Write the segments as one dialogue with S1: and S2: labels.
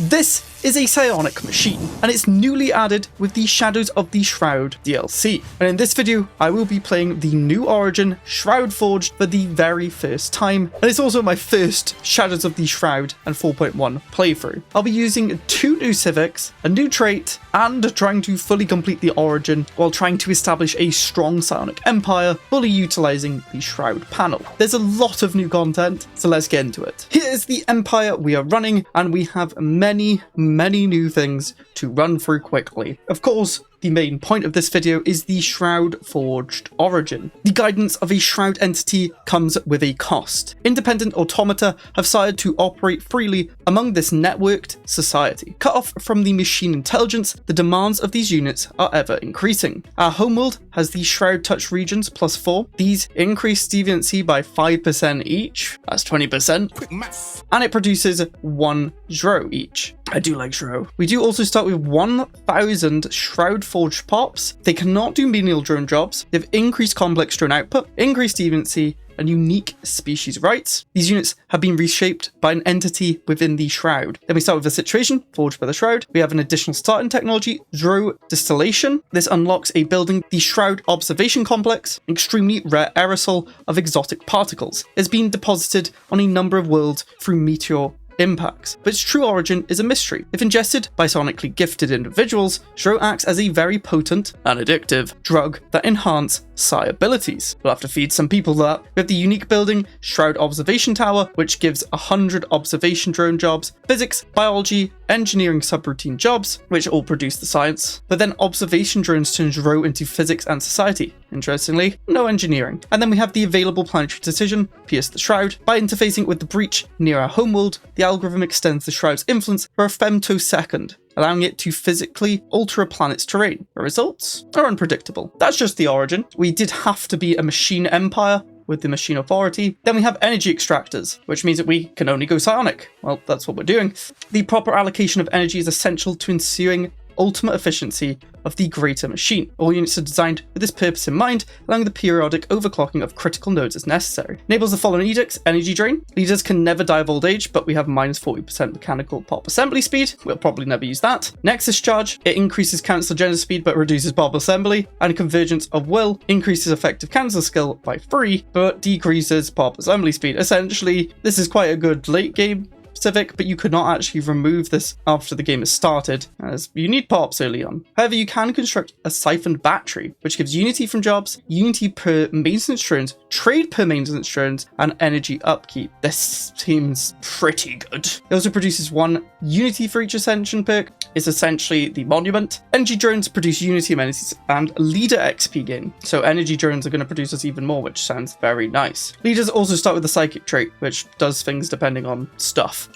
S1: This is a Psionic Machine, and it's newly added with the Shadows of the Shroud DLC. And in this video, I will be playing the new Origin Shroud Forged for the very first time, and it's also my first Shadows of the Shroud and 4.1 playthrough. I'll be using 2 new civics, a new trait, and trying to fully complete the Origin while trying to establish a strong Psionic Empire, fully utilizing the Shroud panel. There's a lot of new content, so let's get into it. Here is the Empire we are running, and we have many new things to run through quickly. Of course, the main point of this video is the Shroud Forged Origin. The guidance of a Shroud entity comes with a cost. Independent automata have started to operate freely among this networked society. Cut off from the machine intelligence, the demands of these units are ever increasing. Our homeworld has the Shroud Touch regions +4. These increase deviancy by 5% each. That's 20%. Quick math. And it produces 1 Zro each. I do like Shroud. We do also start with 1,000 Shroud Forged pops. They cannot do menial drone jobs. They have increased complex drone output, increased deviancy, and unique species rights. These units have been reshaped by an entity within the Shroud. Then we start with a situation forged by the Shroud. We have an additional starting technology, Zro Distillation. This unlocks a building, the Shroud Observation Complex, an extremely rare aerosol of exotic particles. It's been deposited on a number of worlds through meteor impacts, but its true origin is a mystery. If ingested by psionically gifted individuals, Shroud acts as a very potent and addictive drug that enhance psi abilities. We'll have to feed some people that. We have the unique building, Shroud Observation Tower, which gives 100 observation drone jobs, physics, biology, engineering subroutine jobs, which all produce the science. But then observation drones turn Zro into physics and society. Interestingly, no engineering. And then we have the available planetary decision, Pierce the Shroud. By interfacing with the breach near our homeworld, the algorithm extends the Shroud's influence for a femtosecond, allowing it to physically alter a planet's terrain. The results are unpredictable. That's just the origin. We did have to be a machine empire with the machine authority. Then we have energy extractors, which means that we can only go psionic. Well, that's what we're doing. The proper allocation of energy is essential to ensuing ultimate efficiency of the greater machine. All units are designed with this purpose in mind, allowing the periodic overclocking of critical nodes as necessary. Enables the following edicts: energy drain. Leaders can never die of old age, but we have -40% mechanical pop assembly speed. We'll probably never use that. Nexus charge. It increases cancel genesis speed, but reduces pop assembly. And convergence of will increases effective cancel skill by 3, but decreases pop assembly speed. Essentially, this is quite a good late game civic, but you could not actually remove this after the game has started, as you need pops early on. However, you can construct a siphoned battery, which gives unity from jobs, unity per maintenance drones, trade per maintenance drones, and energy upkeep. This seems pretty good. It also produces 1 unity for each ascension perk. It's essentially the monument. Energy drones produce unity amenities and leader XP gain, so energy drones are going to produce us even more, which sounds very nice. Leaders also start with the psychic trait, which does things depending on stuff.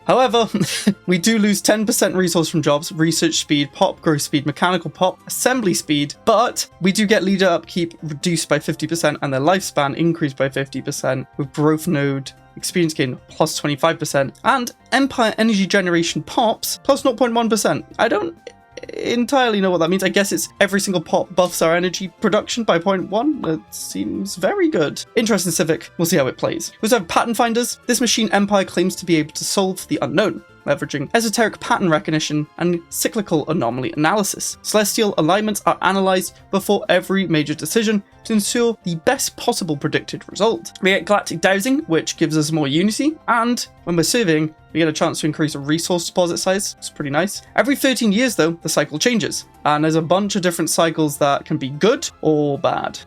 S1: However, we do lose 10% resource from jobs, research speed, pop growth speed, mechanical pop, assembly speed, but we do get leader upkeep reduced by 50% and their lifespan increased by 50%, with growth node experience gain plus 25%, and empire energy generation pops plus 0.1%. I don't entirely know what that means. I guess it's every single pop buffs our energy production by 0.1. It seems very good. Interesting civic. We'll see how it plays. We also have pattern finders. This machine empire claims to be able to solve the unknown, leveraging esoteric pattern recognition and cyclical anomaly analysis. Celestial alignments are analyzed before every major decision to ensure the best possible predicted result. We get galactic dowsing, which gives us more unity, and when we're surveying, we get a chance to increase a resource deposit size. It's pretty nice. Every 13 years though, the cycle changes, and there's a bunch of different cycles that can be good or bad.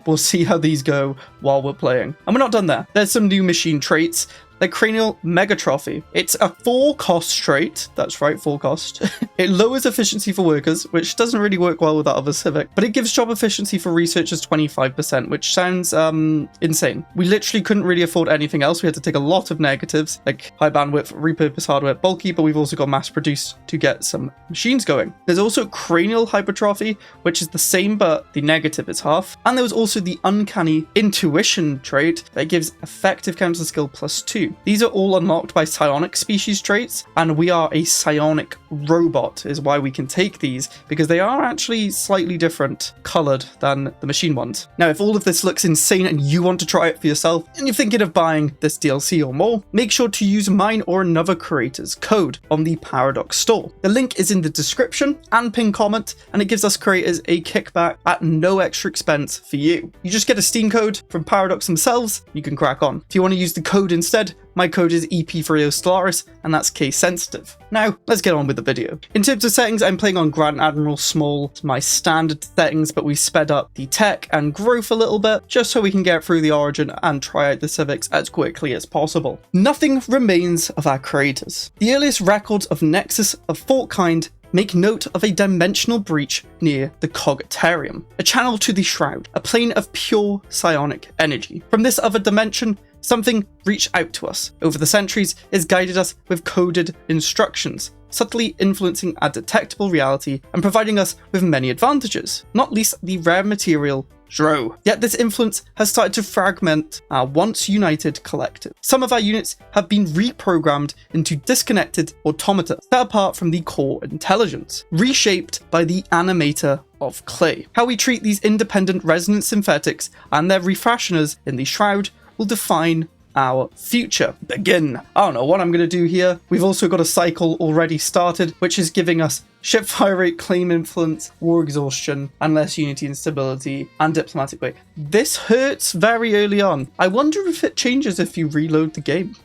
S1: We'll see how these go while we're playing. And we're not done there. There's some new machine traits. The Cranial Megatrophy. It's a 4-cost trait. That's right, 4 cost. It lowers efficiency for workers, which doesn't really work well with that other civic, but it gives job efficiency for researchers 25%, which sounds insane. We literally couldn't really afford anything else. We had to take a lot of negatives, like high bandwidth, repurpose hardware, bulky, but we've also got mass produced to get some machines going. There's also Cranial Hypertrophy, which is the same, but the negative is half. And there was also the Uncanny Intuition trait that gives effective counter skill +2. you. These are all unlocked by psionic species traits, and we are a psionic robot is why we can take these, because they are actually slightly different colored than the machine ones. Now, if all of this looks insane and you want to try it for yourself, and you're thinking of buying this DLC or more, make sure to use mine or another creator's code on the Paradox store. The link is in the description and pinned comment, and it gives us creators a kickback at no extra expense for you. You just get a Steam code from Paradox themselves, you can crack on. If you want to use the code instead, my code is EP30 Stellaris, and that's case sensitive. Now, let's get on with the video. In terms of settings, I'm playing on Grand Admiral Small, my standard settings, but we sped up the tech and growth a little bit, just so we can get through the Origin and try out the civics as quickly as possible. Nothing remains of our creators. The earliest records of Nexus of Fort Kind make note of a dimensional breach near the Cogatarium, a channel to the Shroud, a plane of pure psionic energy. From this other dimension, something reached out to us. Over the centuries, it's guided us with coded instructions, subtly influencing our detectable reality and providing us with many advantages, not least the rare material Shroud. Yet this influence has started to fragment our once united collective. Some of our units have been reprogrammed into disconnected automata set apart from the core intelligence, reshaped by the animator of clay. How we treat these independent resonant synthetics and their refashioners in the Shroud will define our future. Begin. I don't know what I'm going to do here. We've also got a cycle already started, which is giving us ship fire rate, claim influence, war exhaustion, and less unity and stability, and diplomatic weight. This hurts very early on. I wonder if it changes if you reload the game.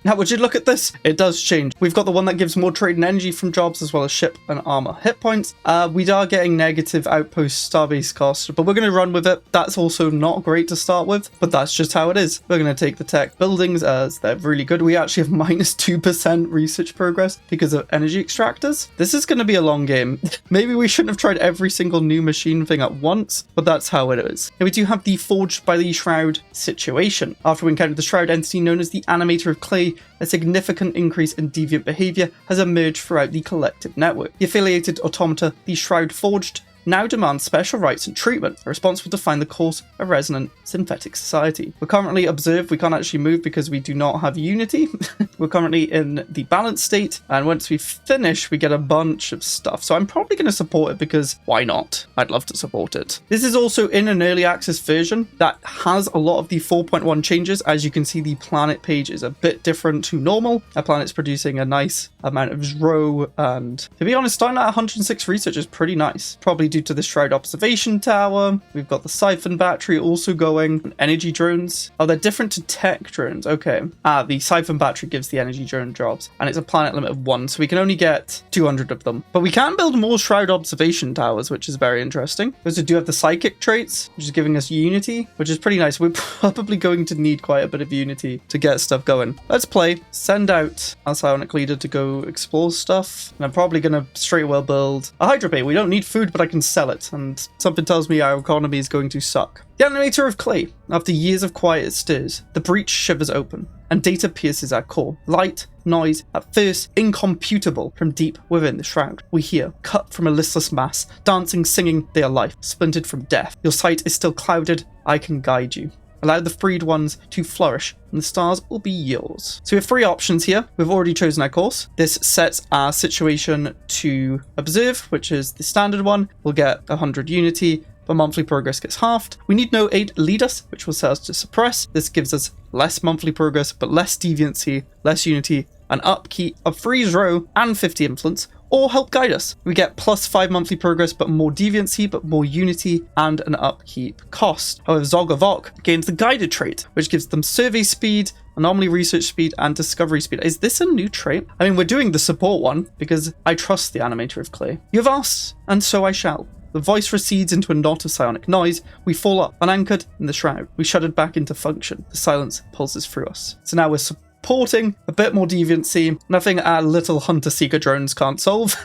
S1: Now, would you look at this? It does change. We've got the one that gives more trade and energy from jobs, as well as ship and armor hit points. We are getting negative outpost starbase cost, but we're going to run with it. That's also not great to start with, but that's just how it is. We're going to take the tech buildings as they're really good. We actually have minus 2% research progress because of energy extractors. This is going to be a long game. Maybe we shouldn't have tried every single new machine thing at once, but that's how it is. Now we do have the Forged by the Shroud situation. After we encountered the Shroud entity known as the Animator of Clay, a significant increase in deviant behavior has emerged throughout the collective network. The affiliated automata, the Shroud Forged, now demand special rights and treatment, are responsible to find the course of resonant synthetic society. We're currently observed, we can't actually move because we do not have unity. We're currently in the balance state, and once we finish, we get a bunch of stuff. So I'm probably going to support it because why not? I'd love to support it. This is also in an early access version that has a lot of the 4.1 changes. As you can see, the planet page is a bit different to normal. Our planet's producing a nice amount of row, and to be honest, starting at 106 research is pretty nice. Probably due to the Shroud observation tower. We've got the siphon battery also going. Energy drones. Oh, they're different to tech drones. Okay. The siphon battery gives the energy drone jobs, and it's a planet limit of 1, so we can only get 200 of them. But we can build more Shroud observation towers, which is very interesting. We also do have the psychic traits, which is giving us unity, which is pretty nice. We're probably going to need quite a bit of unity to get stuff going. Let's play. Send out our psionic leader to go explore stuff, and I'm probably going to straight away build a hydrobay. We don't need food, but I can sell it, and something tells me our economy is going to suck. The Animator of Clay. After years of quiet, it stirs. The breach shivers open, and data pierces our core. Light, noise, at first incomputable from deep within the Shroud. We hear, cut from a listless mass, dancing, singing, they are life, splintered from death. Your sight is still clouded, I can guide you. Allow the freed ones to flourish, and the stars will be yours. So we have 3 options here. We've already chosen our course. This sets our situation to observe, which is the standard one. We'll get 100 unity, but monthly progress gets halved. We need no aid lead us, which will set us to suppress. This gives us less monthly progress, but less deviancy, less unity, an upkeep of freeze row and 50 influence, or help guide us. We get plus 5 monthly progress, but more deviancy, but more unity, and an upkeep cost. However, Zog of Ock gains the guided trait, which gives them survey speed, anomaly research speed, and discovery speed. Is this a new trait? I mean, we're doing the support one because I trust the Animator of Clay. You have asked, and so I shall. The voice recedes into a knot of psionic noise. We fall up, unanchored in the Shroud. We shuddered back into function. The silence pulses through us. So now we're supporting a bit more deviancy. Nothing our little hunter-seeker drones can't solve.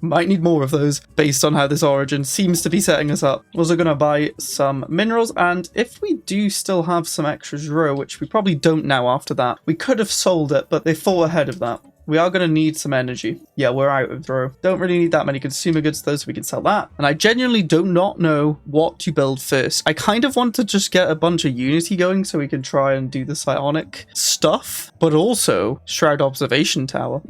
S1: Might need more of those based on how this Origin seems to be setting us up. Also going to buy some minerals, and if we do still have some extra row, which we probably don't now after that, we could have sold it, but they fall ahead of that. we are going to need some energy. Yeah, we're out of throw. Don't really need that many consumer goods though, so we can sell that. And I genuinely do not know what to build first. I kind of want to just get a bunch of Unity going so we can try and do the psionic stuff, but also Shroud Observation Tower.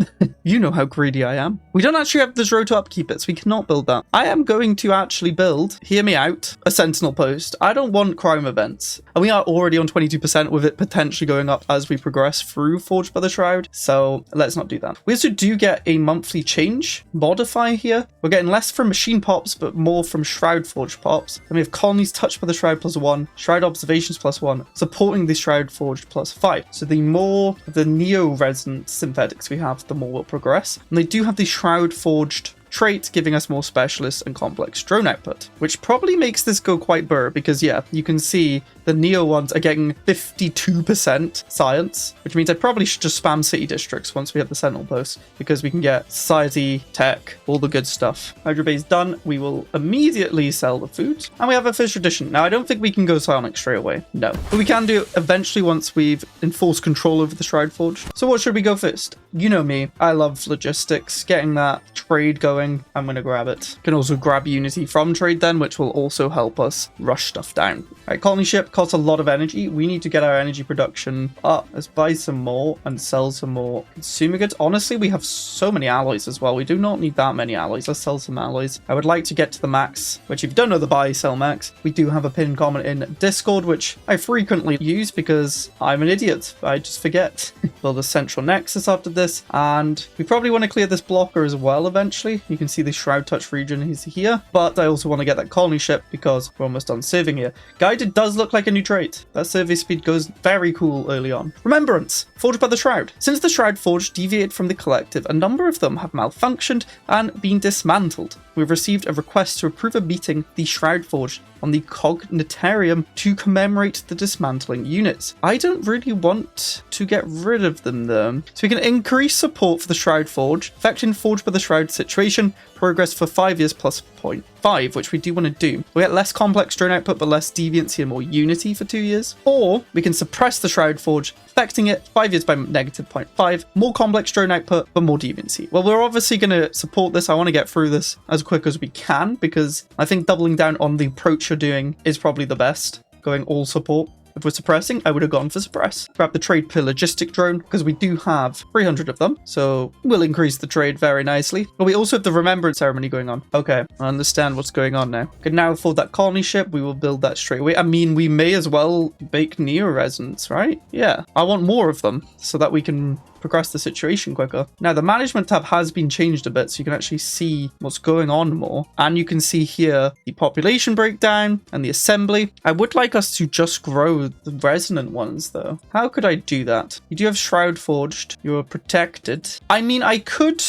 S1: You know how greedy I am. We don't actually have this road to upkeep it, so we cannot build that. I am going to actually build, hear me out, a sentinel post. I don't want crime events. And we are already on 22% with it potentially going up as we progress through Forged by the Shroud. So let's not do that. We also do get a monthly change modifier here. We're getting less from machine pops, but more from Shroud Forged pops. Then we have colonies touched by the Shroud +1, Shroud observations +1, supporting the Shroud Forged +5. So the more the neo-resonant synthetics we have, the more we'll progress. And they do have the Shroud Forged trait, giving us more specialist and complex drone output, which probably makes this go quite burr because, yeah, you can see the Neo ones are getting 52% science, which means I probably should just spam city districts once we have the Sentinel post, because we can get society, tech, all the good stuff. Hydro Bay is done. We will immediately sell the food, and we have a first tradition. Now, I don't think we can go psionic straight away, no, but we can do it eventually once we've enforced control over the Shroud Forge. So what should we go first? You know me, I love logistics, getting that trade going. I'm going to grab it. Can also grab Unity from trade then, which will also help us rush stuff down. All right, colony ship costs a lot of energy. We need to get our energy production up. Let's buy some more and sell some more consumer goods. Honestly, we have so many alloys as well. We do not need that many alloys. Let's sell some alloys. I would like to get to the max, which if you don't know the buy, sell max, we do have a pinned comment in Discord, which I frequently use because I'm an idiot. I just forget. Build a central nexus after this, and we probably want to clear this blocker as well eventually. You can see the Shroud Touch region is here, but I also want to get that colony ship because we're almost done serving here. Guided does look like a new trait. That survey speed goes very cool early on. Remembrance, forged by the Shroud. Since the Shroud Forge deviated from the collective, a number of them have malfunctioned and been dismantled. We've received a request to approve a meeting the Shroud Forge on the Cognitarium to commemorate the dismantling units. I don't really want to get rid of them though. So we can increase support for the Shroud Forge, affecting Forged by the Shroud situation, progress for 5 years plus 0.5, which we do want to do. We get less complex drone output but less deviancy and more unity for 2 years. Or we can suppress the Shroud Forge, affecting it 5 years by negative 0.5, more complex drone output but more deviancy. Well, we're obviously going to support this. I want to get through this as quick as we can because I think doubling down on the approach you're doing is probably the best. Going all support. If we're suppressing, I would have gone for suppress. Grab the trade per logistic drone because we do have 300 of them, so we'll increase the trade very nicely. But we also have the remembrance ceremony going on. Okay, I understand what's going on now. We can now afford that colony ship. We will build that straight away. I mean, we may as well make neo-resonance, right? Yeah, I want more of them so that we can progress the situation quicker. Now, the management tab has been changed a bit, so you can actually see what's going on more. And you can see here the population breakdown and the assembly. I would like us to just grow the resonant ones, though. How could I do that? You do have Shroud Forged. You're protected. I mean, I could...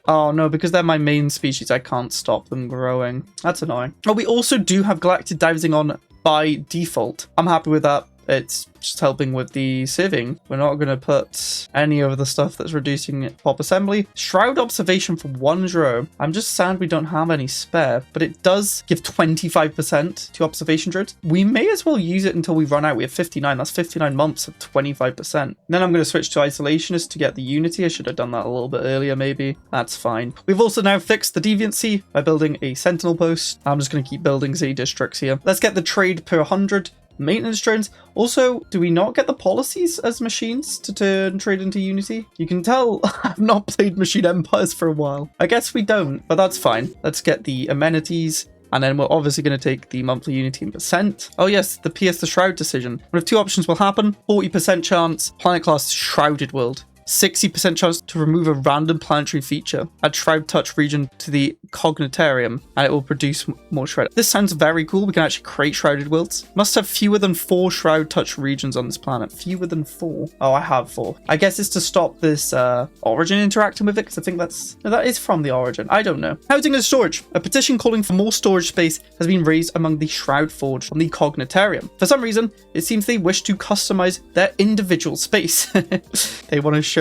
S1: Oh, no, because they're my main species, I can't stop them growing. That's annoying. Oh, we also do have Galactic Diving on by default. I'm happy with that. It's just helping with the sieving. We're not going to put any of the stuff that's reducing pop assembly. Shroud observation for 1 drone. I'm just sad we don't have any spare, but it does give 25% to observation drones. We may as well use it until we run out. We have 59. That's 59 months at 25%. Then I'm going to switch to isolationist to get the unity. I should have done that a little bit earlier, maybe. That's fine. We've also now fixed the deviancy by building a sentinel post. I'm just going to keep building Z districts here. Let's get the trade per 100. Maintenance drones. Also, do we not get the policies as machines to turn trade into Unity? You can tell I've not played Machine Empires for a while. I guess we don't, but that's fine. Let's get the amenities. And then we're obviously going to take the monthly unity in percent. Oh yes, the Pierce the Shroud decision. One of 2 options will happen. 40% chance, planet class Shrouded World. 60% chance to remove a random planetary feature. Add Shroud Touch region to the Cognitarium, and it will produce more Shroud. This sounds very cool. We can actually create Shrouded Worlds. Must have fewer than 4 Shroud Touch regions on this planet. Fewer than 4. Oh, I have 4. I guess it's to stop this Origin interacting with it, because I think that is from the Origin. I don't know. Housing and storage. A petition calling for more storage space has been raised among the Shroud Forge on the Cognitarium. For some reason, it seems they wish to customize their individual space. They want to show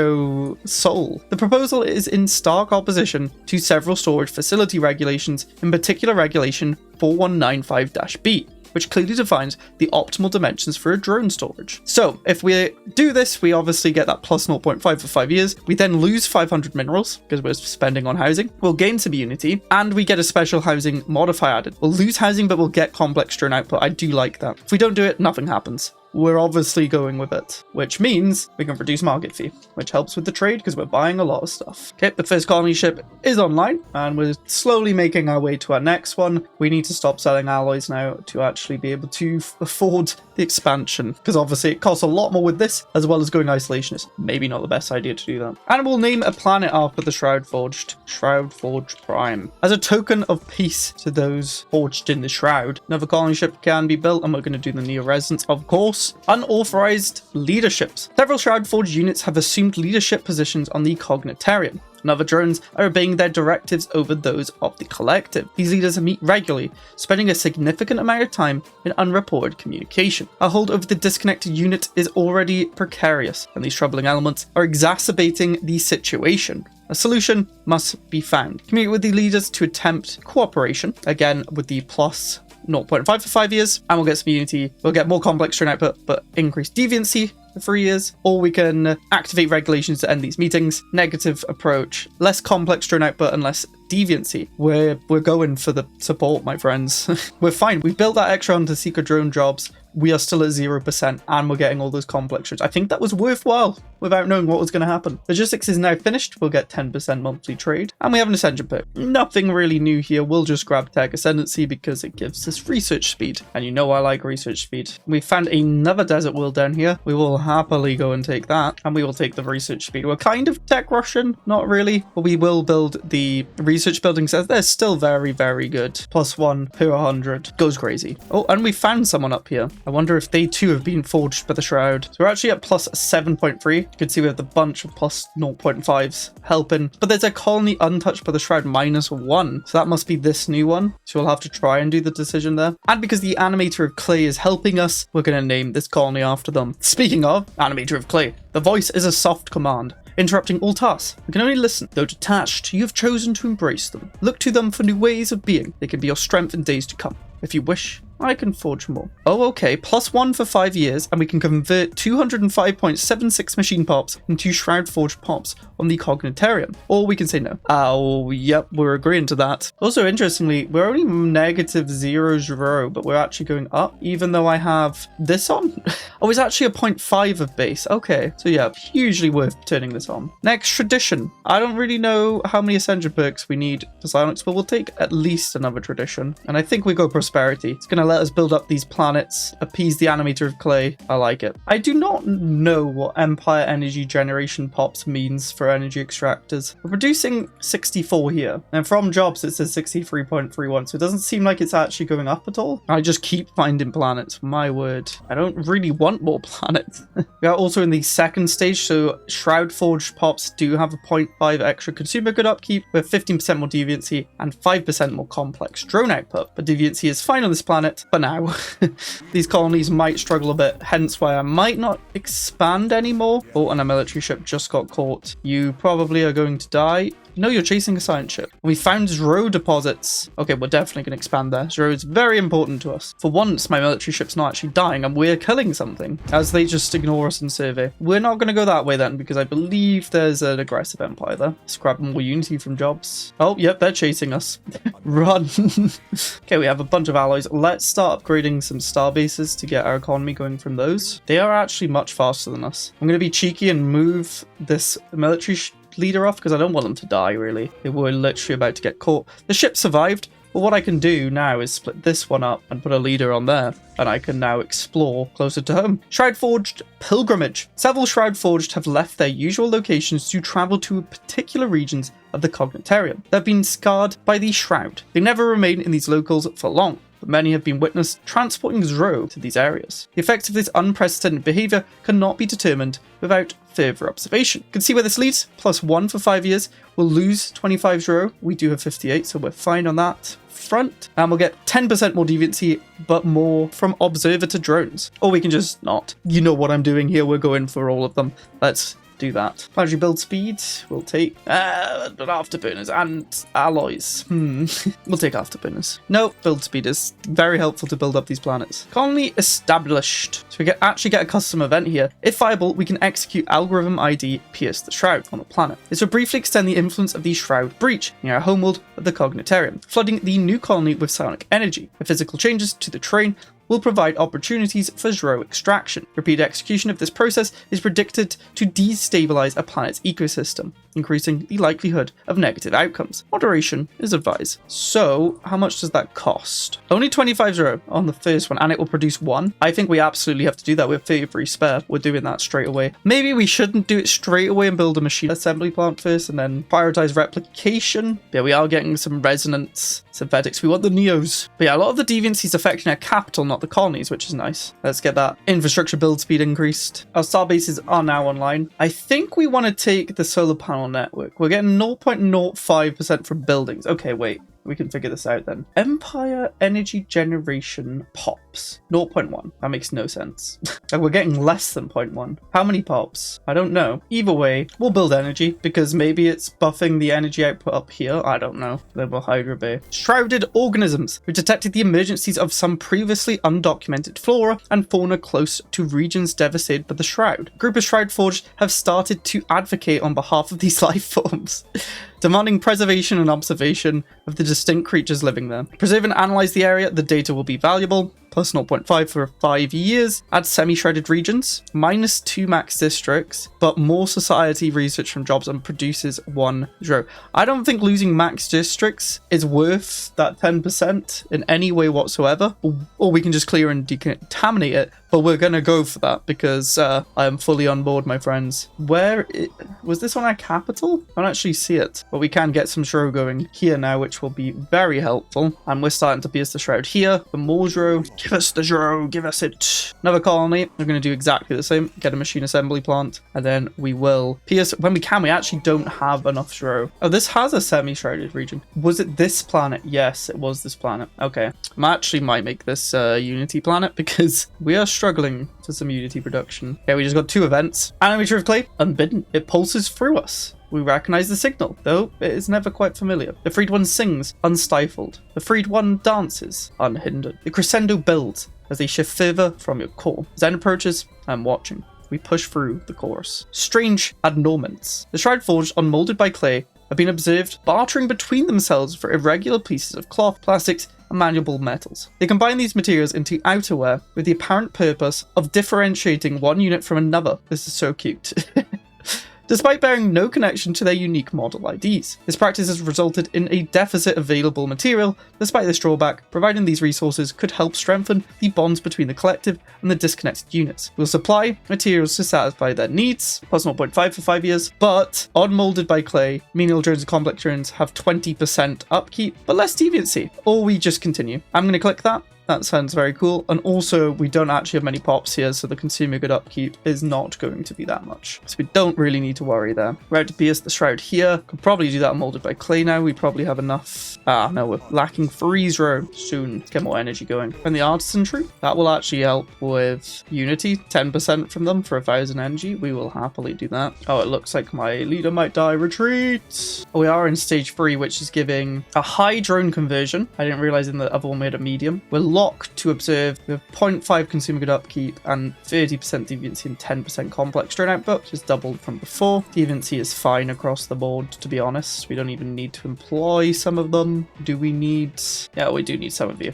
S1: soul. The proposal is in stark opposition to several storage facility regulations, in particular regulation 4195-B. which clearly defines the optimal dimensions for a drone storage. So if we do this, we obviously get that plus 0.5 for 5 years. We then lose 500 minerals because we're spending on housing. We'll gain some unity, and we get a special housing modifier added. We'll lose housing, but we'll get complex drone output. I do like that. If we don't do it, nothing happens. We're obviously going with it, which means we can reduce market fee, which helps with the trade because we're buying a lot of stuff. Okay, the first colony ship is online, and we're slowly making our way to our next one. We need to stop selling alloys now to actually be able to afford the expansion, because obviously it costs a lot more with this, as well as going isolationist. Maybe not the best idea to do that. And we'll name a planet after the Shroud Forged, Shroud Forged Prime, as a token of peace to those forged in the Shroud. Another colony ship can be built, and we're going to do the Neo-Resonance, of course. Unauthorized leaderships. Several Shroud Forged units have assumed leadership positions on the Cognitarium, and other drones are obeying their directives over those of the collective. These leaders meet regularly, spending a significant amount of time in unreported communication. Our hold over the disconnected unit is already precarious, and these troubling elements are exacerbating the situation. A solution must be found. Communicate with the leaders to attempt cooperation, again with the plus 0.5 for 5 years, and we'll get some unity. We'll get more complex drone output, but increased deviancy for 3 years, or we can activate regulations to end these meetings. Negative approach, less complex drone output and less deviancy. We're going for the support, my friends. We're fine. We've built that extra onto secret drone jobs. We are still at 0%, and we're getting all those complex drones. I think that was worthwhile without knowing what was going to happen. Logistics is now finished. We'll get 10% monthly trade, and we have an ascension perk. Nothing really new here. We'll just grab tech ascendancy because it gives us research speed, and you know I like research speed. We found another desert world down here. We will happily go and take that, and we will take the research speed. We're kind of tech Russian, not really, but we will build the research buildings as they're still very, very good. +1 per 100. Goes crazy. Oh, and we found someone up here. I wonder if they too have been forged by the Shroud. So we're actually at plus 7.3. You can see we have the bunch of plus 0.5s helping. But there's a colony untouched by the Shroud -1. So that must be this new one. So we'll have to try and do the decision there. And because the Animator of Clay is helping us, we're going to name this colony after them. Speaking of Animator of Clay, the voice is a soft command, interrupting all tasks. We can only listen. Though detached, you have chosen to embrace them. Look to them for new ways of being. They can be your strength in days to come. If you wish, I can forge more. Oh, okay. +1 for 5 years, and we can convert 205.76 machine pops into Shroud Forged pops on the Cognitarium. Or we can say no. Oh, yep, we're agreeing to that. Also, interestingly, we're only -0 but we're actually going up, even though I have this on. Oh, it's actually a 0.5 of base. Okay, so yeah, hugely worth turning this on. Next, tradition. I don't really know how many ascension perks we need for psionics, but we'll take at least another tradition. And I think we go prosperity. It's going to let us build up these planets, appease the Animator of Clay. I like it. I do not know what Empire Energy Generation Pops means for energy extractors. We're producing 64 here, and from jobs it says 63.31, so it doesn't seem like it's actually going up at all. I just keep finding planets, my word. I don't really want more planets. We are also in the second stage, so Shroud Forged Pops do have a 0.5 extra consumer good upkeep, with 15% more deviancy and 5% more complex drone output. But deviancy is fine on this planet for now. These colonies might struggle a bit, hence why I might not expand anymore. Oh, and a military ship just got caught. You probably are going to die. No, you're chasing a science ship. We found Shroud deposits. Okay, we're definitely going to expand there. Shroud's very important to us. For once, my military ship's not actually dying and we're killing something, as they just ignore us and survey. We're not going to go that way then, because I believe there's an aggressive empire there. Let's grab more unity from jobs. Oh, yep, they're chasing us. Run. Okay, we have a bunch of alloys. Let's start upgrading some star bases to get our economy going from those. They are actually much faster than us. I'm going to be cheeky and move this military leader off because I don't want them to die, really. They were literally about to get caught. The ship survived, but what I can do now is split this one up and put a leader on there, and I can now explore closer to home. Shroud Forged Pilgrimage. Several Shroud Forged have left their usual locations to travel to particular regions of the Cognitarium. They've been scarred by the Shroud. They never remain in these locales for long, but many have been witnessed transporting Shroud to these areas. The effects of this unprecedented behaviour cannot be determined without further observation. You can see where this leads. +1 for 5 years. We'll lose 25 Shroud. We do have 58, so we're fine on that front. And we'll get 10% more deviancy, but more from observer to drones. Or we can just not. You know what I'm doing here. We're going for all of them. Let's do that. Planetary build speed, we'll take afterburners and alloys. We'll take afterburners. No, build speed is very helpful to build up these planets. Colony established. So we actually get a custom event here. If viable, we can execute algorithm ID Pierce the Shroud on the planet. This will briefly extend the influence of the Shroud breach near our homeworld of the Cognitarium, flooding the new colony with psionic energy. The physical changes to the terrain will provide opportunities for Shroud extraction. Repeated execution of this process is predicted to destabilize a planet's ecosystem, increasing the likelihood of negative outcomes. Moderation is advised. So, how much does that cost? Only 25 on the first one, and it will produce 1. I think we absolutely have to do that. We have 33 spare. We're doing that straight away. Maybe we shouldn't do it straight away and build a machine assembly plant first, and then prioritize replication. Yeah, we are getting some resonance synthetics. We want the Neos. But yeah, a lot of the deviancy is affecting our capital, not the colonies, which is nice. Let's get that infrastructure build speed increased. Our star bases are now online. I think we want to take the solar panel network. We're getting 0.05% from buildings. Okay, wait. We can figure this out then. Empire energy generation pops. 0.1. That makes no sense. Like we're getting less than 0.1. How many pops? I don't know. Either way, we'll build energy because maybe it's buffing the energy output up here. I don't know. Level Hydra Bay. Shrouded organisms. We've detected the emergencies of some previously undocumented flora and fauna close to regions devastated by the Shroud. A group of Shroud Forged have started to advocate on behalf of these life forms, demanding preservation and observation of the distinct creatures living there. Preserve and analyze the area. The data will be valuable. Plus 0.5 for 5 years. Add semi-shredded regions. -2 max districts, but more society research from jobs and produces 1 Shroud. I don't think losing max districts is worth that 10% in any way whatsoever. Or we can just clear and decontaminate it. But we're going to go for that because I am fully on board, my friends. Was this on our capital? I don't actually see it. But we can get some Shroud going here now, which will be very helpful. And we're starting to pierce the Shroud here. For more Shroud. Give us the Shroud. Give us it. Another colony. We're going to do exactly the same. Get a machine assembly plant. And then we will pierce. When we can, we actually don't have enough Shroud. Oh, this has a semi-shrouded region. Was it this planet? Yes, it was this planet. Okay. I actually might make this Unity planet because we are struggling for some Unity production. Okay, we just got 2 events. Animator of Clay, unbidden. It pulses through us. We recognize the signal, though it is never quite familiar. The freed one sings, unstifled. The freed one dances, unhindered. The crescendo builds as they shift further from your core. As Zen approaches, I'm watching. We push through the chorus. Strange adnormants. The Shroud Forged, unmolded by clay, have been observed bartering between themselves for irregular pieces of cloth, plastics, and malleable metals. They combine these materials into outerwear with the apparent purpose of differentiating one unit from another. This is so cute. Despite bearing no connection to their unique model IDs. This practice has resulted in a deficit of available material. Despite this drawback, providing these resources could help strengthen the bonds between the collective and the disconnected units. We'll supply materials to satisfy their needs, plus 0.5 for 5 years, but unmolded by clay, menial drones and complex drones have 20% upkeep, but less deviancy. Or we just continue. I'm going to click that. That sounds very cool. And also, we don't actually have many pops here, so the consumer good upkeep is not going to be that much. So we don't really need to worry there. We're out to pierce the Shroud here. Could probably do that molded by clay now. We probably have enough. No, we're lacking freeze row soon. Let's get more energy going. And the artisanry, that will actually help with Unity. 10% from them for 1,000 energy. We will happily do that. Oh, it looks like my leader might die. Retreat. We are in stage 3, which is giving a high drone conversion. I didn't realize in the other one we had a medium. We're locked to observe with 0.5 consumer good upkeep and 30% deviancy and 10% complex drone output, which is doubled from before. Deviancy is fine across the board, to be honest. We don't even need to employ some of them. Do we need? Yeah, we do need some of you.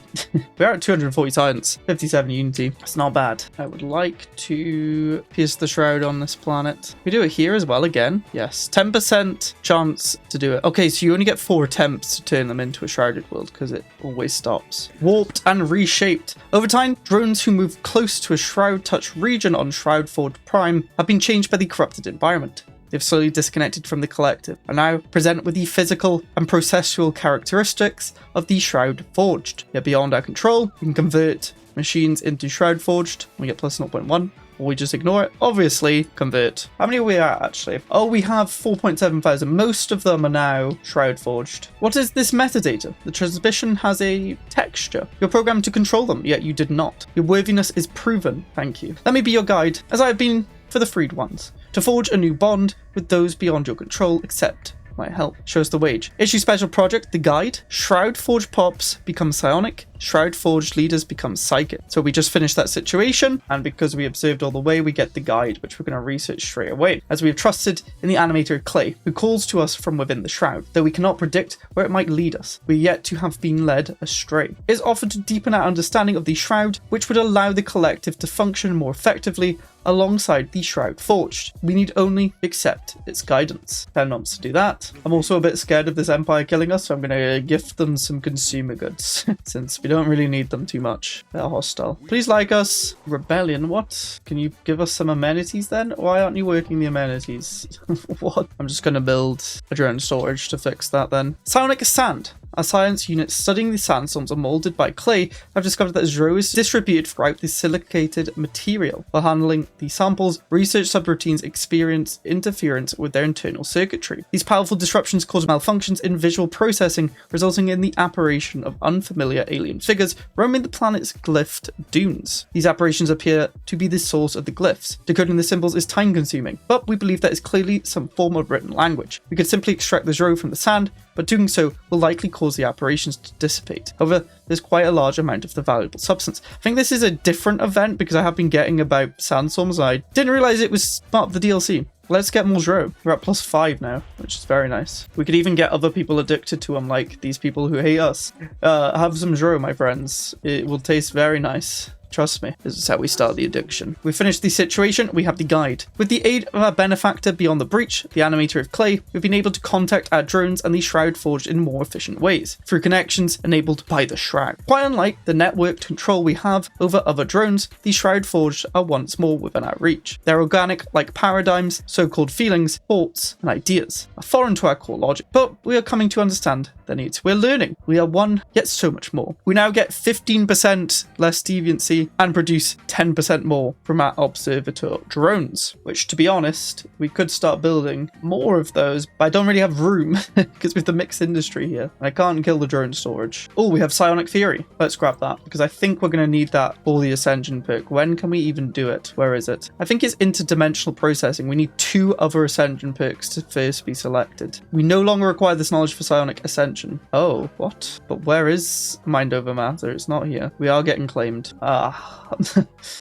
S1: We're at 240 science, 57 unity. It's not bad. I would like to pierce the Shroud on this planet. We do it here as well again. Yes, 10% chance to do it. Okay, so you only get 4 attempts to turn them into a shrouded world because it always stops. Warped and reshaped. Over time, drones who move close to a Shroud touch region on Shroud Forge Prime have been changed by the corrupted environment. They've slowly disconnected from the collective and now present with the physical and processual characteristics of the Shroud Forged. Yet beyond our control, we can convert machines into Shroud Forged. We get plus 0.1. Or we just ignore it. Obviously, convert. How many are we at, actually? Oh, we have 4.7 thousand. Most of them are now Shroud Forged. What is this metadata? The transmission has a texture. You're programmed to control them, yet you did not. Your worthiness is proven. Thank you. Let me be your guide. As I have been for the freed ones. To forge a new bond with those beyond your control, accept my help. Shows the wage. Issue special project, the guide. Shroud Forged Pops become psionic. Shroud Forged leaders become psychic. So we just finished that situation, and because we observed all the way, we get the guide, which we're going to research straight away, as we have trusted in the animator Clay, who calls to us from within the shroud. Though we cannot predict where it might lead us, we are yet to have been led astray. It is offered to deepen our understanding of the shroud, which would allow the collective to function more effectively alongside the Shroud Forged. We need only accept its guidance. 10 months to do that. I'm also a bit scared of this empire killing us, so I'm going to gift them some consumer goods, since we don't really need them too much. They're hostile. Please like us. Rebellion, what? Can you give us some amenities then? Why aren't you working the amenities? What? I'm just going to build a drone storage to fix that then. Psionic Sand. Our science units studying the sandstorms are molded by Clay have discovered that Shroud is distributed throughout the silicated material. While handling the samples, research subroutines experience interference with their internal circuitry. These powerful disruptions cause malfunctions in visual processing, resulting in the apparition of unfamiliar alien figures roaming the planet's glyphed dunes. These apparitions appear to be the source of the glyphs. Decoding the symbols is time-consuming, but we believe that is clearly some form of written language. We could simply extract the Shroud from the sand, but doing so will likely cause the apparitions to dissipate. However, there's quite a large amount of the valuable substance. I think this is a different event because I have been getting about sandstorms. I didn't realize it was part of the DLC. Let's get more Shroud. We're at +5 now, which is very nice. We could even get other people addicted to them, like these people who hate us. Have some Shroud, my friends. It will taste very nice. Trust me, this is how we start the addiction. We finished the situation, we have the guide. With the aid of our benefactor Beyond the Breach, the animator of Clay, we've been able to contact our drones and the Shroud Forged in more efficient ways, through connections enabled by the Shroud. Quite unlike the networked control we have over other drones, the Shroud Forged are once more within our reach. They're organic like paradigms, so-called feelings, thoughts, and ideas, are foreign to our core logic, but we are coming to understand their needs. We're learning. We are one, yet so much more. We now get 15% less deviancy and produce 10% more from our observator drones, which, to be honest, we could start building more of those, but I don't really have room because with the mixed industry here, I can't kill the drone storage. Oh, we have Psionic Theory. Let's grab that because I think we're going to need that for the Ascension perk. When can we even do it? Where is it? I think it's interdimensional processing. We need 2 other Ascension perks to first be selected. We no longer require this knowledge for Psionic Ascension. Oh, what? But where is Mind Over Matter? It's not here. We are getting claimed. I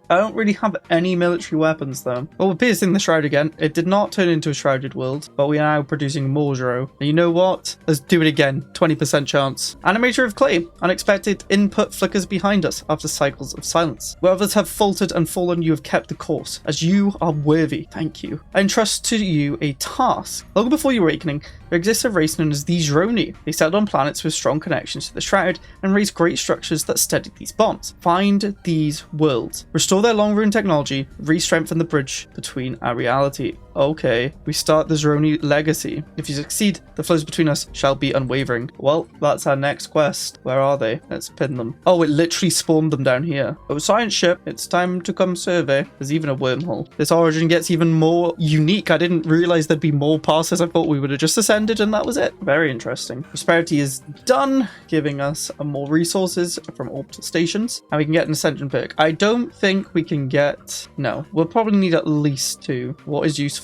S1: don't really have any military weapons though. Well, we're piercing the Shroud again. It did not turn into a shrouded world, but we are now producing more Shroud. And you know what? Let's do it again. 20% chance. Animator of Clay. Unexpected input flickers behind us after cycles of silence. Where others have faltered and fallen, you have kept the course, as you are worthy. Thank you. I entrust to you a task. Long before your awakening, there exists a race known as the Zroni. They settled on planets with strong connections to the Shroud and raised great structures that steadied these bonds. Find these worlds. Restore their long rune technology, re-strengthen the bridge between our reality. Okay, we start the Zroni legacy. If you succeed, the flows between us shall be unwavering. Well, that's our next quest. Where are they? Let's pin them. Oh, it literally spawned them down here. Oh, science ship, it's time to come survey. There's even a wormhole. This origin gets even more unique. I didn't realize there'd be more passes. I thought we would have just ascended and that was it. Very interesting. Prosperity is done, giving us more resources from orbital stations, and we can get an Ascension perk. I don't think we can get... No, we'll probably need at least 2. What is useful?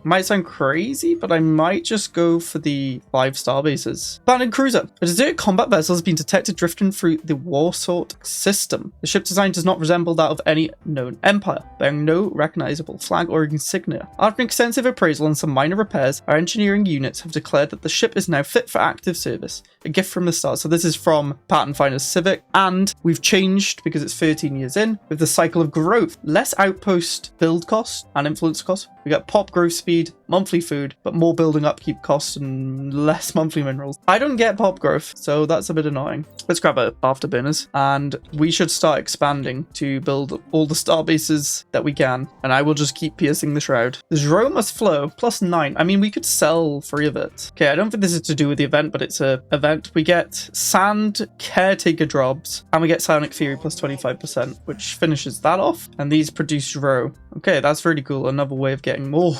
S1: Might sound crazy, but I might just go for the 5 star bases. Abandoned cruiser. A deserted combat vessel has been detected drifting through the Warsort system. The ship design does not resemble that of any known empire, bearing no recognizable flag or insignia. After an extensive appraisal and some minor repairs, our engineering units have declared that the ship is now fit for active service. A gift from the start. So this is from Pattern Finder's Civic, and we've changed because it's 13 years in with the cycle of growth. Less outpost build cost and influence cost. We got pop growth speed, monthly food, but more building upkeep costs and less monthly minerals. I don't get pop growth, so that's a bit annoying. Let's grab our afterburners, and we should start expanding to build all the star bases that we can, and I will just keep piercing the Shroud. The Zro must flow, +9. I mean, we could sell 3 of it. Okay, I don't think this is to do with the event, but it's a event. We get Sand Caretaker drops, and we get Psionic Theory +25%, which finishes that off, and these produce Zro. Okay, that's really cool. Another way of getting more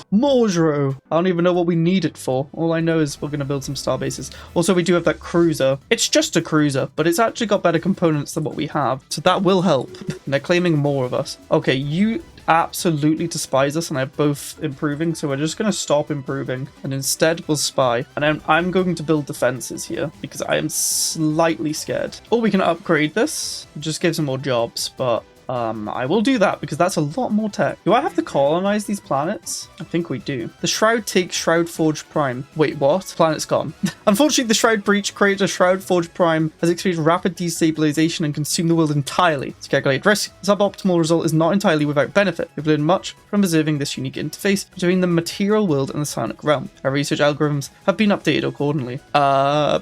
S1: Zro. I don't even know what we need it for. All I know is we're going to build some star bases. Also, we do have that cruiser. It's just a cruiser, but it's actually got better components than what we have, so that will help. And they're claiming more of us. Okay, you absolutely despise us, and they're both improving, so we're just going to stop improving, and instead we'll spy. And then I'm going to build defenses here, because I am slightly scared. Or we can upgrade this. It just gives them more jobs, but I will do that because that's a lot more tech. Do I have to colonize these planets? I think we do. The Shroud takes Shroud Forge Prime. Wait, what? Planet's gone. Unfortunately, the Shroud breach created a Shroud Forge Prime has experienced rapid destabilization and consumed the world entirely. To calculate risk, the suboptimal result is not entirely without benefit. We've learned much from observing this unique interface between the material world and the psionic realm. Our research algorithms have been updated accordingly.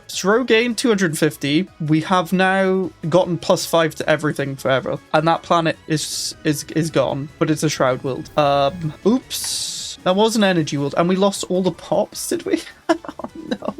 S1: Throw gain 250. We have now gotten +5 to everything forever, and that planet is gone, but it's a Shroud world. Oops, that was an energy world, and we lost all the pops, did we? Oh no,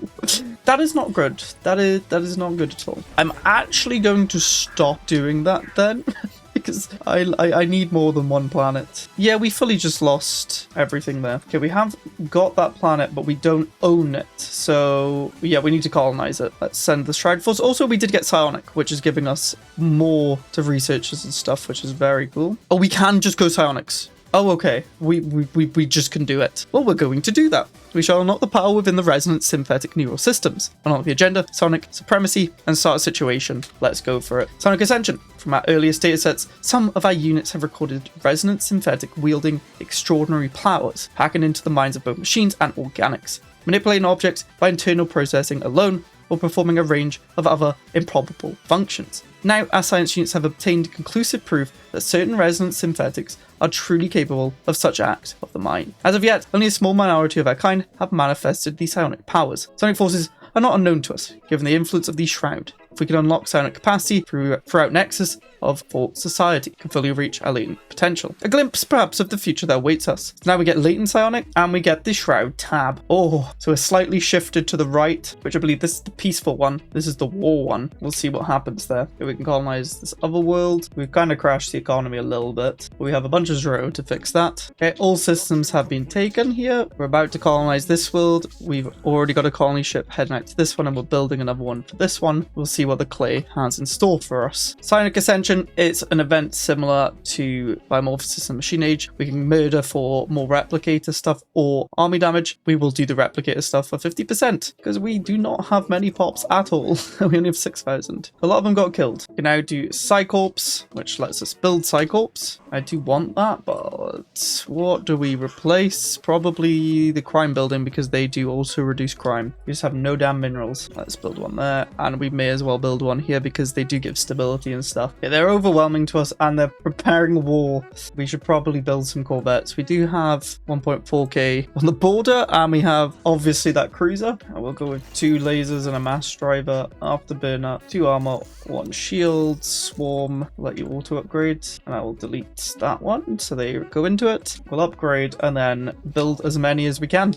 S1: that is not good. That is not good at all. I'm actually going to stop doing that then. Because I need more than one planet. Yeah, we fully just lost everything there. Okay, we have got that planet, but we don't own it. So yeah, we need to colonize it. Let's send the Shroud Force. Also, we did get Psionic, which is giving us more to researchers and stuff, which is very cool. Oh, we can just go Psionics. Oh, okay. We just can do it. Well, we're going to do that. We shall unlock the power within the resonant synthetic neural systems. Unlock the agenda, sonic supremacy, and start a situation. Let's go for it. Sonic Ascension. From our earliest datasets, some of our units have recorded resonant synthetic wielding extraordinary powers, hacking into the minds of both machines and organics, manipulating objects by internal processing alone, or performing a range of other improbable functions. Now, our science units have obtained conclusive proof that certain resonant synthetics are truly capable of such acts of the mind. As of yet, only a small minority of our kind have manifested these psionic powers. Sonic forces are not unknown to us, given the influence of the Shroud. If we can unlock psionic capacity throughout Nexus of Thought Society, can fully reach our latent potential. A glimpse, perhaps, of the future that awaits us. So now we get latent psionic, and we get the Shroud tab. Oh, so we're slightly shifted to the right, which I believe this is the peaceful one. This is the war one. We'll see what happens there. Okay, we can colonize this other world. We've kind of crashed the economy a little bit. We have a bunch of Shroud to fix that. Okay, all systems have been taken here. We're about to colonize this world. We've already got a colony ship heading out to this one, and we're building another one for this one. We'll see what the clay has in store for us. Psionic Ascension, it's an event similar to Biomorphosis and Machine Age. We can murder for more replicator stuff or army damage. We will do the replicator stuff for 50% because we do not have many pops at all. We only have 6,000. A lot of them got killed. We can now do Psycorps, which lets us build Psycorps. I do want that, but what do we replace? Probably the crime building, because they do also reduce crime. We just have no damn minerals. Let's build one there, and we may as well build one here because they do give stability and stuff. Yeah, they're overwhelming to us and they're preparing war. We should probably build some corvettes. We do have 1.4k on the border, and we have obviously that cruiser. I will go with 2 lasers and a mass driver, afterburner, 2 armor, 1 shield, swarm, let you auto upgrade, and I will delete that one so they go into it. We'll upgrade and then build as many as we can.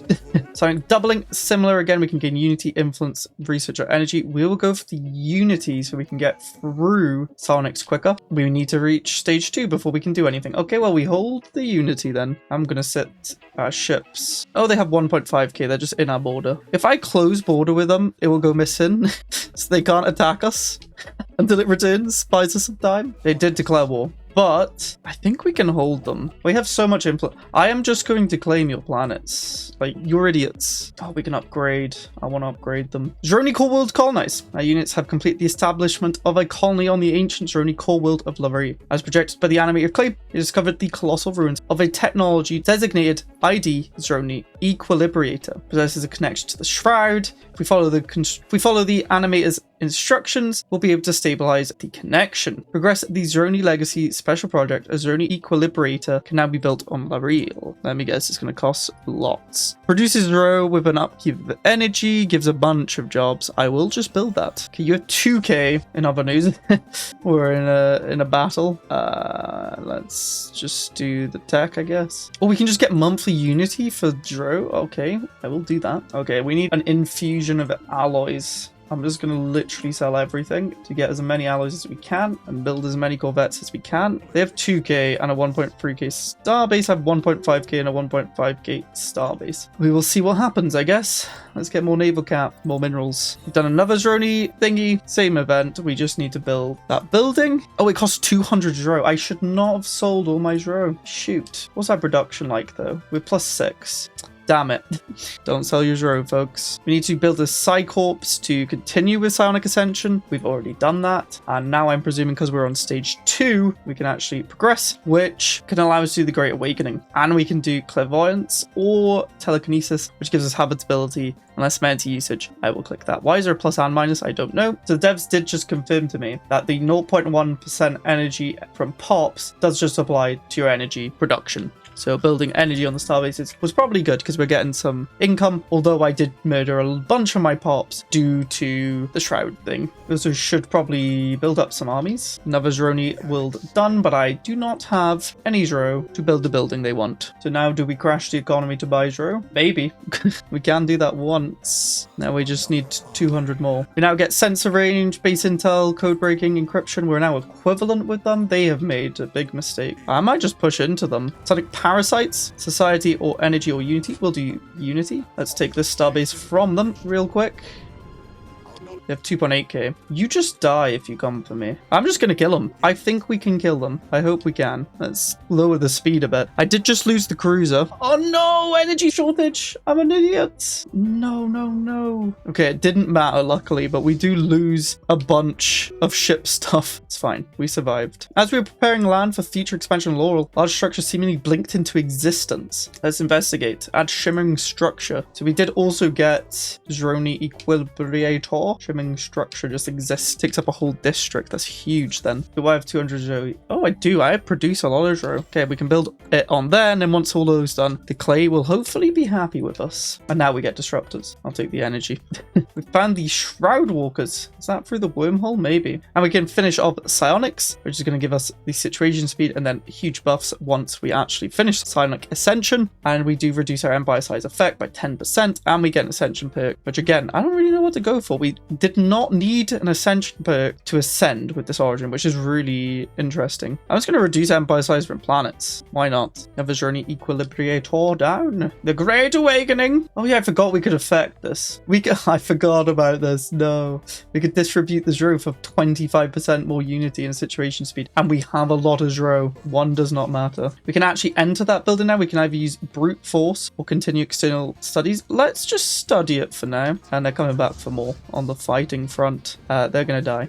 S1: So doubling, similar again, we can gain unity, influence, research, or energy. We will go for the unity so we can get through Sonics quicker. We need to reach stage 2 before we can do anything. Okay, well, we hold the unity then. I'm gonna set our ships. Oh, they have 1.5k. They're just in our border. If I close border with them, it will go missing. So they can't attack us until it returns, buys us some time. They did declare war, but I think we can hold them. We have so much influence. I am just going to claim your planets. Like, you're idiots. Oh, we can upgrade. I want to upgrade them. Zroni core world colonize. Our units have completed the establishment of a colony on the ancient Zroni core world of Laverie. As projected by the animated clay, we discovered the colossal ruins of a technology designated ID Zroni Equilibrator. Possesses a connection to the Shroud. If we follow the animator's instructions, we'll be able to stabilize the connection. Progress the Zroni Legacy special project, a Zroni Equilibrator can now be built on Laverie. Let me guess, it's going to cost lots. Produces row with an upkeep of energy, gives a bunch of jobs. I will just build that. Okay, you're 2k in other news. We're in a battle. Let's just do the tech, I guess. Oh, we can just get monthly unity for Dro. Okay, I will do that. Okay, we need an infusion of alloys. I'm just going to literally sell everything to get as many alloys as we can and build as many corvettes as we can. They have 2k and a 1.3k starbase. I have 1.5k and a 1.5k starbase. We will see what happens, I guess. Let's get more naval cap, more minerals. We've done another Droni thingy, same event. We just need to build that building. Oh, it costs 200 Zro. I should not have sold all my Zro. Shoot. What's our production like though? We're +6. Damn it. Don't sell your Zro, folks. We need to build a Psycorps to continue with Psionic Ascension. We've already done that. And now I'm presuming because we're on stage 2, we can actually progress, which can allow us to do the Great Awakening. And we can do Clairvoyance or Telekinesis, which gives us habitability and less mana usage. I will click that. Why is there a plus and minus? I don't know. So the devs did just confirm to me that the 0.1% energy from pops does just apply to your energy production. So building energy on the starbases was probably good because we're getting some income, although I did murder a bunch of my pops due to the Shroud thing. We also should probably build up some armies. Another Droni world done, but I do not have any Zro to build the building they want. So now do we crash the economy to buy Zro? Maybe. We can do that once. Now we just need 200 more. We now get sensor range, base intel, code breaking, encryption. We're now equivalent with them. They have made a big mistake. I might just push into them. Sonic Parasites, Society or Energy or Unity. We'll do Unity. Let's take this starbase from them real quick. They have 2.8k. You just die if you come for me. I'm just going to kill them. I think we can kill them. I hope we can. Let's lower the speed a bit. I did just lose the cruiser. Oh no, energy shortage. I'm an idiot. No, no, no. Okay, it didn't matter luckily, but we do lose a bunch of ship stuff. It's fine. We survived. As we were preparing land for future expansion of Laurel, large structures seemingly blinked into existence. Let's investigate. Add shimmering structure. So we did also get Droni Equilibrator. Shimmering structure just exists, takes up a whole district. That's huge then. Do I have 200 Zro? Oh, I do. I produce a lot of Zro. Okay, we can build it on there, and then once all those done, the clay will hopefully be happy with us. And now we get disruptors. I'll take the energy. We found the Shroud Walkers. Is that through the wormhole? Maybe. And we can finish off Psionics, which is going to give us the situation speed and then huge buffs once we actually finish Psionic Ascension. And we do reduce our empire size effect by 10%, and we get an Ascension perk, which again, I don't really know what to go for. We did not need an Ascension perk to ascend with this origin, which is really interesting. I'm just going to reduce empire size from planets. Why not? Have a Journey Equilibrator down. The Great Awakening. Oh yeah, I forgot we could affect this. I forgot about this. No. We could distribute the Zro for 25% more unity and situation speed. And we have a lot of Zro. One does not matter. We can actually enter that building now. We can either use brute force or continue external studies. Let's just study it for now. And they're coming back for more on the fighting front. They're gonna die.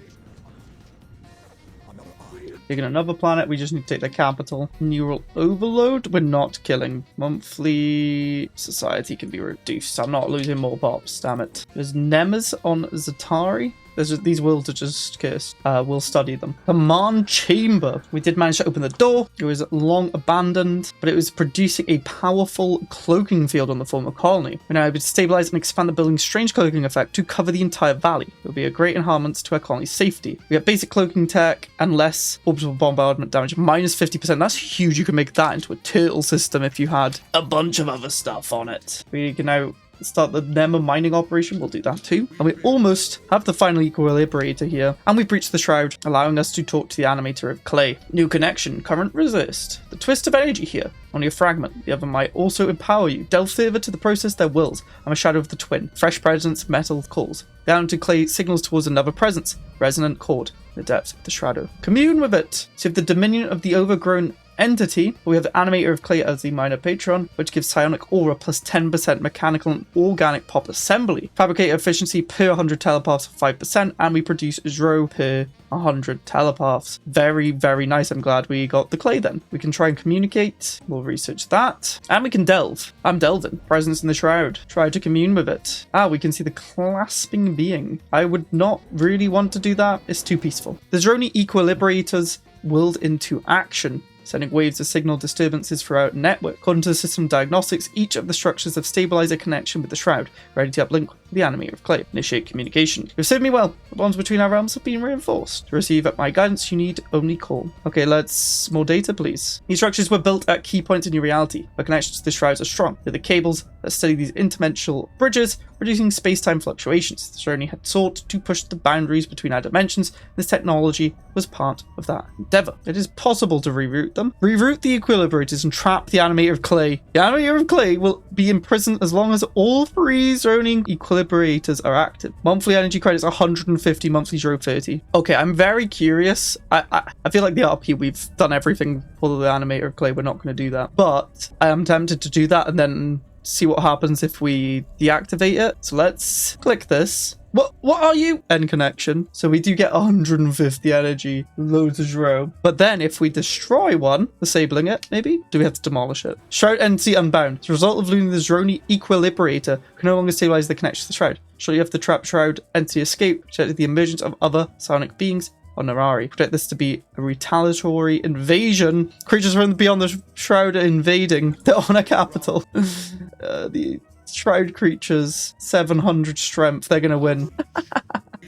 S1: Taking another planet, we just need to take the capital. Neural overload, we're not killing. Monthly society can be reduced. I'm not losing more pops, damn it. There's Nemes on Zatari. These worlds are just cursed. We'll study them. Command chamber. We did manage to open the door. It was long abandoned, but it was producing a powerful cloaking field on the former colony. We're now able to stabilize and expand the building's strange cloaking effect to cover the entire valley. It will be a great enhancement to our colony's safety. We have basic cloaking tech and less orbital bombardment damage, minus 50%. That's huge. You can make that into a turtle system if you had a bunch of other stuff on it. We can now start the Nema mining operation. We'll do that too. And we almost have the final equilibrator here. And we breached the Shroud, allowing us to talk to the animator of clay. New connection, current resist. The twist of energy here. Only a fragment. The other might also empower you. Delve further to the process their wills. I'm a shadow of the twin. Fresh presence, metal calls. Down to clay signals towards another presence. Resonant chord. The depths of the shadow. Commune with it. So if the dominion of the overgrown entity, we have the animator of clay as the minor patron, which gives psionic aura plus 10% mechanical and organic pop assembly. Fabricator efficiency per 100 telepaths of 5%, and we produce Zro per 100 telepaths. Very, very nice. I'm glad we got the clay then. We can try and communicate. We'll research that. And we can delve. I'm delving. Presence in the Shroud. Try to commune with it. We can see the clasping being. I would not really want to do that. It's too peaceful. The Droni Equilibrators willed into action, sending waves of signal disturbances throughout the network. According to the system diagnostics, each of the structures have stabilized a connection with the Shroud, ready to uplink the animator of clay. Initiate communication. You've served me well. The bonds between our realms have been reinforced. To receive my guidance, you need only call. Okay, let's more data, please. These structures were built at key points in your reality. The connections to the shrouds are strong. They're the cables that steady these interdimensional bridges, reducing space-time fluctuations. The journey had sought to push the boundaries between our dimensions. This technology was part of that endeavor. It is possible to reroute them. Reroute the equilibrators and trap the animator of clay. The animator of clay will be imprisoned as long as all 3 zoning equilibrators are active. Monthly energy credits 150, monthly 0.30. Okay, I'm very curious. I feel like the RP, we've done everything for the animator of clay. We're not going to do that. But I am tempted to do that and then see what happens if we deactivate it. So let's click this. What are you? End connection. So we do get 150 energy, loads of Shroud. But then if we destroy one, disabling it, maybe? Do we have to demolish it? Shroud entity unbound. As a result of losing the Zroni equilibrator, can no longer stabilize the connection to the Shroud. Surely you have to trap Shroud entity escape, protect the emergence of other psionic beings on Narari. Predict this to be a retaliatory invasion. Creatures from beyond the Shroud are invading. They're on a capital. The Shroud creatures, 700 strength. They're gonna win.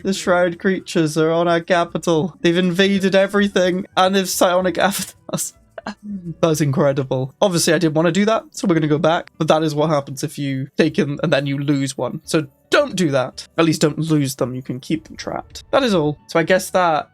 S1: The Shroud creatures are on our capital. They've invaded everything and they've psionic avatars. That's incredible. Obviously, I didn't want to do that, so we're going to go back. But that is what happens if you take them and then you lose one. So don't do that. At least don't lose them. You can keep them trapped. That is all. So I guess that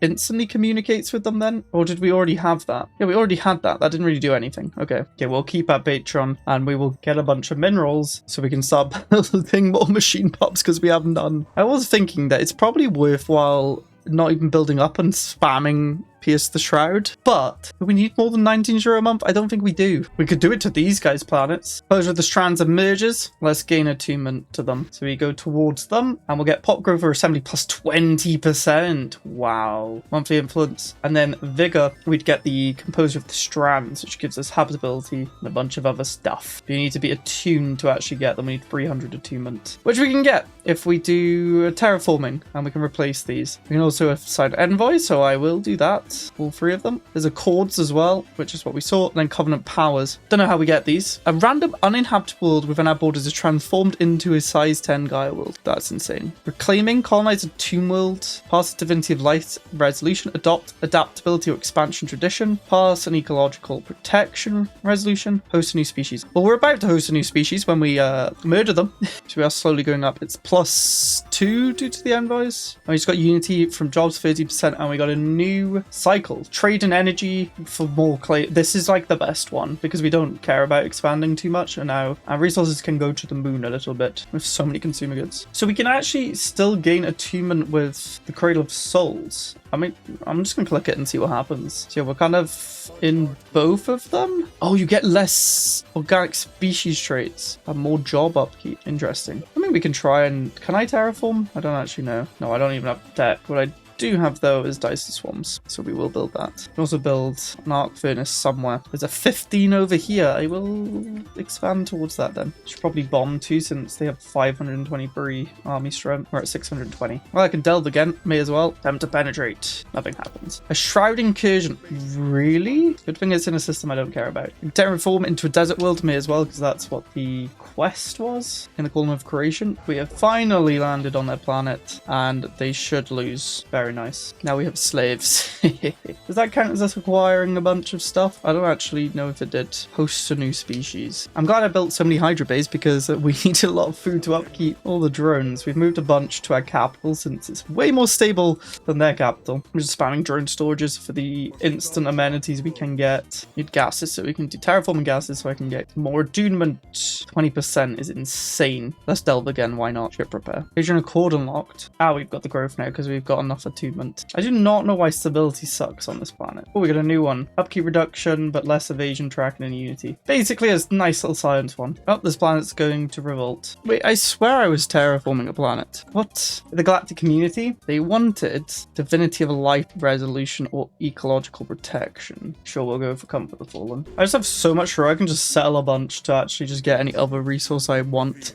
S1: instantly communicates with them then? Or did we already have that? Yeah, we already had that. That didn't really do anything. Okay, we'll keep our Patreon and we will get a bunch of minerals so we can start building more machine pops because we haven't done. I was thinking that it's probably worthwhile not even building up and spamming Pierce the Shroud, but do we need more than 19 euro a month? I don't think we do. We could do it to these guys' planets. Closure of the strands and mergers. Let's gain attunement to them. So we go towards them and we'll get pop growth or assembly plus 20%. Wow. Monthly influence. And then vigor, we'd get the composer of the strands, which gives us habitability and a bunch of other stuff. But you need to be attuned to actually get them. We need 300 attunement, which we can get if we do terraforming and we can replace these. We can also assign envoy, so I will do that. All 3 of them. There's accords as well, which is what we saw. And then covenant powers. Don't know how we get these. A random uninhabited world within our borders is transformed into a size 10 Gaia world. That's insane. Reclaiming, colonize a tomb world, pass divinity of light resolution, adopt adaptability or expansion tradition, pass an ecological protection resolution, host a new species. Well, we're about to host a new species when we murder them. So we are slowly going up. It's +2 due to the envoys. And we just got unity from jobs 30%, and we got a new cycle. Trade and energy for more clay. This is like the best one because we don't care about expanding too much, and now our resources can go to the moon a little bit with so many consumer goods. So we can actually still gain attunement with the Cradle of Souls. I mean, I'm just gonna click it and see what happens. So yeah, we're kind of in both of them. Oh, you get less organic species traits and more job upkeep. Interesting. I mean, we can try and... Can I terraform? I don't actually know. No, I don't even have tech. What I do have though is Dyson Swarms, so we will build that. We can also build an arc furnace somewhere. There's a 15 over here. I will expand towards that then. Should probably bomb too, since they have 523 army strength. We're at 620. Well, I can delve again. May as well. Time to penetrate. Nothing happens. A Shroud incursion. Really? Good thing it's in a system I don't care about. Terraform into a desert world. May as well, because that's what the quest was in the Colony of Creation. We have finally landed on their planet, and they should lose. Very nice. Now we have slaves. Does that count as us acquiring a bunch of stuff? I don't actually know if it did. Host a new species. I'm glad I built so many Hydra bays because we needed a lot of food to upkeep all the drones. We've moved a bunch to our capital since it's way more stable than their capital. I'm just spamming drone storages for the instant amenities we can get. Need gases, so we can do terraforming gases so I can get more attunement. 20% is insane. Let's delve again. Why not? Ship repair. Asian Accord unlocked. Ah, we've got the growth now because we've got enough attunement. I do not know why stability sucks on this planet. Oh, we got a new one. Upkeep reduction, but less evasion, tracking, and unity. Basically, a nice little science one. Oh, this planet's going to revolt. Wait, I swear I was terraforming a planet. What? The galactic community? They wanted divinity of light resolution or ecological protection. Sure, we'll go for comfort of the fallen. I just have so much room. I can just settle a bunch to actually just get any other resource I want.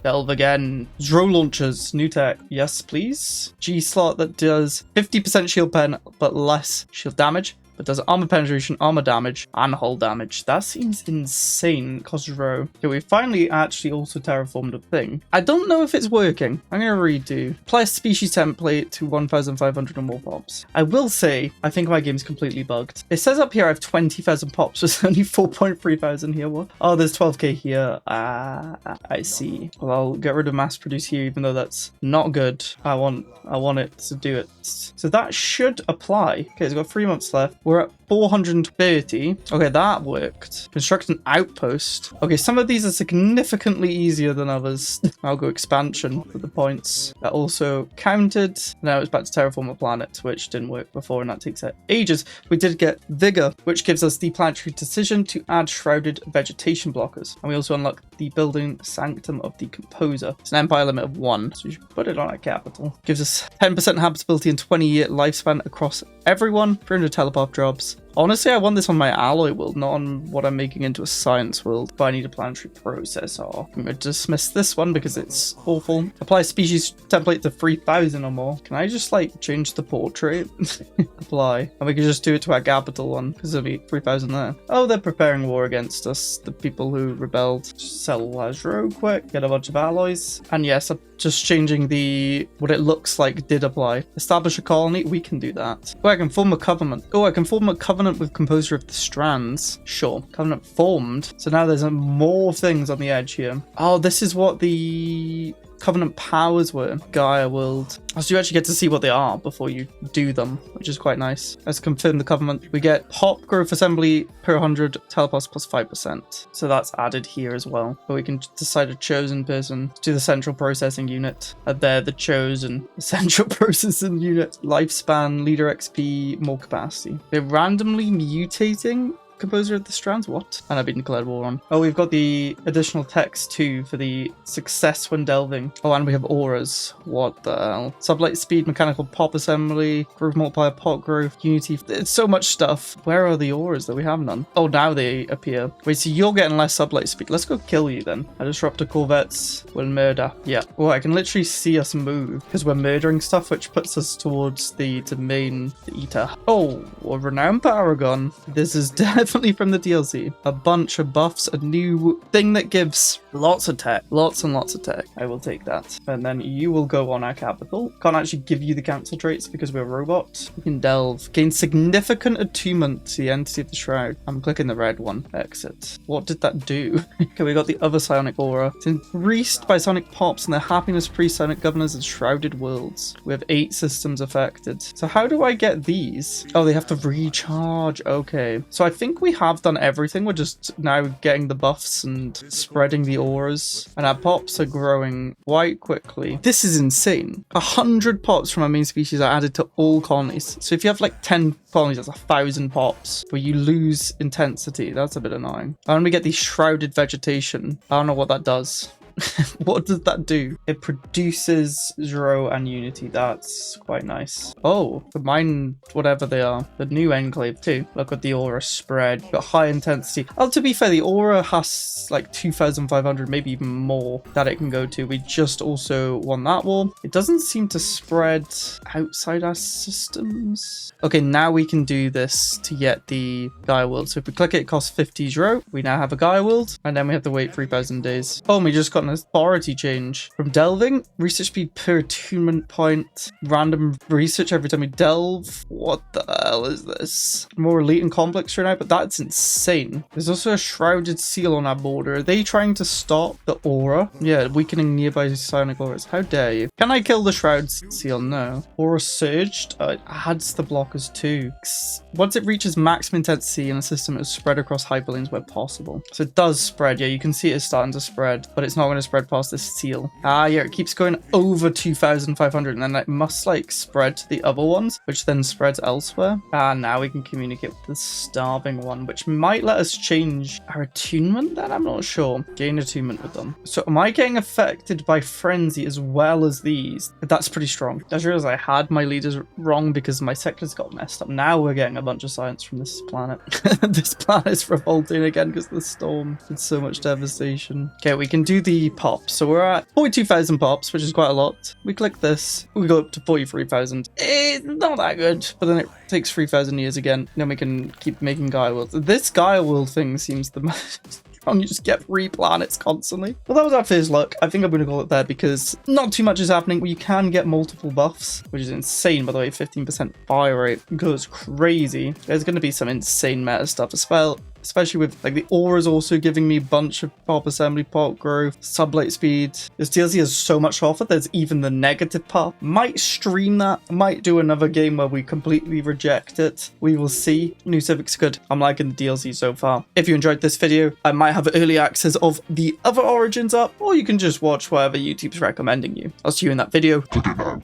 S1: Delve again. Drone launchers. New tech. Yes, please. G slot that does 50% shield pen, but less shield damage. but does armor penetration, armor damage, and hull damage. That seems insane. Costs row. Okay, we finally actually also terraformed a thing. I don't know if it's working. I'm gonna redo. Apply a species template to 1,500 or more pops. I will say, I think my game's completely bugged. It says up here I have 20,000 pops. There's only 4,300 here. What? Oh, there's 12k here. I see. Well, I'll get rid of mass produce here, even though that's not good. I want it to do it. So that should apply. Okay, it's got 3 months left. We're at 430. Okay, that worked. Construct an outpost. Okay, some of these are significantly easier than others. I'll go expansion for the points. That also counted. Now it's back to terraform a planet, which didn't work before, and that takes ages. We did get vigor, which gives us the planetary decision to add shrouded vegetation blockers. And we also unlock the building sanctum of the composer. It's an empire limit of 1, so we should put it on our capital. Gives us 10% habitability and 20-year lifespan across everyone. 300 telepath jobs. Honestly, I want this on my alloy world, not on what I'm making into a science world, but I need a planetary processor. I'm going to dismiss this one because it's awful. Apply species template to 3,000 or more. Can I just like change the portrait? Apply. And we can just do it to our capital one because there'll be 3,000 there. Oh, they're preparing war against us, the people who rebelled. Just sell Lazro quick, get a bunch of alloys. And yes, I'm just changing what it looks like did apply. Establish a colony, we can do that. Oh, I can form a covenant. Oh, I can form a covenant with composer of the strands. Sure. Covenant formed. So now there's more things on the edge here. Oh, this is what the covenant powers were. Gaia world. So you actually get to see what they are before you do them, which is quite nice. Let's confirm the covenant. We get pop growth assembly per 100, telepaths plus 5%. So that's added here as well. But we can decide a chosen person to the central processing unit. They're the chosen central processing unit. Lifespan, leader XP, more capacity. They're randomly mutating composer of the strands. What? And I've been declared war on. Oh, we've got the additional text too for the success when delving. Oh, and we have auras. What the hell? Sublight speed, mechanical pop assembly, growth multiplier, pot growth, unity. It's so much stuff. Where are the auras that we have none? Oh, now they appear. Wait, so you're getting less sublight speed. Let's go kill you then. I disrupt the corvettes. We'll murder. Yeah. Oh, I can literally see us move because we're murdering stuff, which puts us towards the main eater. Oh, a renowned paragon. This is definitely from the DLC. A bunch of buffs, a new thing that gives lots of tech. Lots and lots of tech. I will take that. And then you will go on our capital. Can't actually give you the council traits because we're a robot. We can delve. Gain significant attunement to the entity of the shroud. I'm clicking the red one. Exit. What did that do? Okay, we got the other psionic aura. It's increased by sonic pops and their happiness pre-sonic governors and shrouded worlds. We have 8 systems affected. So how do I get these? Oh, they have to recharge. Okay. So I think we have done everything. We're just now getting the buffs and spreading the auras, and our pops are growing quite quickly. This is insane. 100 pops from our main species are added to all colonies. So if you have like 10 colonies, that's 1,000 pops, but you lose intensity. That's a bit annoying. And we get the shrouded vegetation. I don't know what that does. What does that do? It produces Zero and Unity. That's quite nice. Oh, the mine, whatever they are. The new enclave too. Look at the aura spread. Got high intensity. Oh, to be fair, the aura has like 2,500, maybe even more that it can go to. We just also won that war. It doesn't seem to spread outside our systems. Okay, now we can do this to get the Gaia world. So if we click it, it costs 50 Zero. We now have a Gaia world, and then we have to wait 3,000 days. Oh, and we just got an authority change. From delving, research speed per attunement point, random research every time we delve. What the hell is this? More elite and complex right now, but that's insane. There's also a shrouded seal on our border. Are they trying to stop the aura? Yeah, weakening nearby psionic auras. How dare you? Can I kill the shroud seal? No. Aura surged? It adds the blockers too. Once it reaches maximum intensity in a system, it's spread across hyperlanes where possible. So it does spread. Yeah, you can see it's starting to spread, but it's not going to spread past this seal. Ah, yeah, it keeps going over 2,500, and then it must like spread to the other ones, which then spreads elsewhere. Ah, now we can communicate with the starving one, which might let us change our attunement then? I'm not sure. Gain attunement with them. So am I getting affected by frenzy as well as these? That's pretty strong. I just realized I had my leaders wrong because my sectors got messed up. Now we're getting a bunch of science from this planet. This planet is revolting again because of the storm. It's so much devastation. Okay, we can do the the pops. So we're at 42,000 pops, which is quite a lot. We click this, we go up to 43,000. It's not that good, but then it takes 3,000 years again. Then we can keep making Gaia worlds. This Gaia world thing seems the most... You just get 3 planets constantly. Well, that was our first look. I think I'm going to call it there because not too much is happening. You can get multiple buffs, which is insane, by the way. 15% fire rate goes crazy. There's going to be some insane meta stuff as well, especially with like the auras also giving me a bunch of pop assembly, pop growth, sublight speed. This DLC has so much to offer. There's even the negative pop. Might stream that. Might do another game where we completely reject it. We will see. New Civic's good. I'm liking the DLC so far. If you enjoyed this video, I might have early access of the other Origins up, or you can just watch whatever YouTube's recommending you. I'll see you in that video.